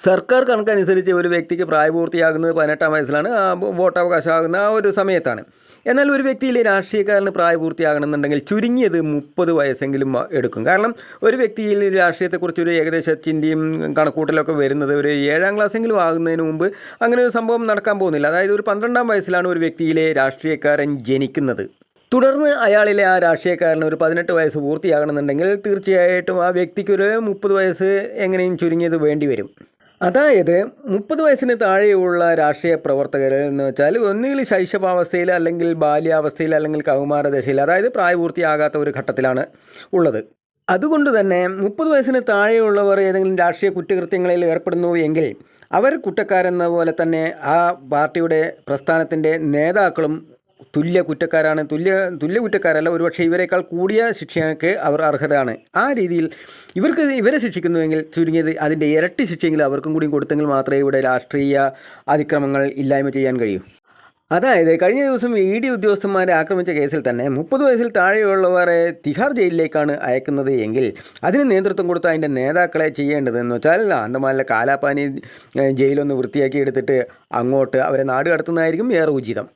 സർക്കാർ കണക്കനുസരിച്ച് ഒരു വ്യക്തിക്ക് പ്രായപൂർത്തിയാകുന്നത് 18-ാം വയസ്സിലാണ്. വോട്ടവകാശമാകുന്ന ആ ഒരു സമയത്താണ്. എന്നാൽ ഒരു വ്യക്തിയിലെ രാഷ്ട്രീയക്കാരന് പ്രായപൂർത്തിയാകണമെന്നുണ്ടെങ്കിൽ ചുരുങ്ങിയത് 30 വയസ്സെങ്കിലും എടുക്കും. കാരണം ഒരു വ്യക്തിയിൽ രാഷ്ട്രീയത്തെക്കുറിച്ചൊരു ഏകദേശ ചിന്തയും കണക്കൂട്ടലൊക്കെ വരുന്നത് ഒരു 7-ാം ക്ലാസ്സെങ്കിലും ആകുന്നതിന് മുമ്പ് അങ്ങനെ ഒരു സംഭവം നടക്കാൻ പോകുന്നില്ല. അതായത് ഒരു 12-ാം വയസ്സിലാണ് ഒരു വ്യക്തിയിലെ രാഷ്ട്രീയക്കാരൻ ജനിക്കുന്നത്. തുടർന്ന് അയാളിലെ ആ രാഷ്ട്രീയക്കാരന് ഒരു 18 വയസ്സ് പൂർത്തിയാകണമെന്നുണ്ടെങ്കിൽ തീർച്ചയായിട്ടും ആ വ്യക്തിക്കൊരു 30 വയസ്സ് എങ്ങനെയും ചുരുങ്ങിയത് വേണ്ടി വരും. അതായത് 30 വയസ്സിന് താഴെയുള്ള രാഷ്ട്രീയ പ്രവർത്തകർ എന്ന് വെച്ചാൽ ഒന്നുകിൽ ശൈശവാവസ്ഥയിൽ, അല്ലെങ്കിൽ ബാല്യാവസ്ഥയിൽ, അല്ലെങ്കിൽ കൗമാരദശയിൽ, അതായത് പ്രായപൂർത്തിയാകാത്ത ഒരു ഘട്ടത്തിലാണ് ഉള്ളത്. അതുകൊണ്ട് തന്നെ 30 വയസ്സിന് താഴെയുള്ളവർ ഏതെങ്കിലും രാഷ്ട്രീയ കുറ്റകൃത്യങ്ങളിൽ ഏർപ്പെടുന്നു എങ്കിൽ അവർ കുറ്റക്കാരെന്ന പോലെ തന്നെ ആ പാർട്ടിയുടെ പ്രസ്ഥാനത്തിൻ്റെ നേതാക്കളും തുല്യ കുറ്റക്കാരാണ്. തുല്യ കുറ്റക്കാരല്ല, ഒരുപക്ഷെ ഇവരെക്കാൾ കൂടിയ ശിക്ഷയ്ക്ക് അവർ അർഹരാണ്. ആ രീതിയിൽ ഇവരെ ശിക്ഷിക്കുന്നുവെങ്കിൽ ചുരുങ്ങിയത് അതിൻ്റെ ഇരട്ടി ശിക്ഷയെങ്കിലും അവർക്കും കൂടി കൊടുത്തെങ്കിൽ മാത്രമേ ഇവിടെ രാഷ്ട്രീയ അതിക്രമങ്ങൾ ഇല്ലായ്മ ചെയ്യാൻ കഴിയൂ. അതായത് കഴിഞ്ഞ ദിവസം ED ഉദ്യോഗസ്ഥന്മാരെ ആക്രമിച്ച കേസിൽ തന്നെ 30 വയസ്സിൽ താഴെയുള്ളവരെ തിഹാർ ജയിലിലേക്കാണ് അയക്കുന്നത് എങ്കിൽ അതിന് നേതൃത്വം കൊടുത്ത അതിൻ്റെ നേതാക്കളെ ചെയ്യേണ്ടതെന്ന് വെച്ചാൽ അന്തമാനിലെ കാലാപ്പാനി ജയിലൊന്ന് വൃത്തിയാക്കി എടുത്തിട്ട് അങ്ങോട്ട് അവരെ നാട് കടത്തുന്നതായിരിക്കും ഏറെ ഉചിതം.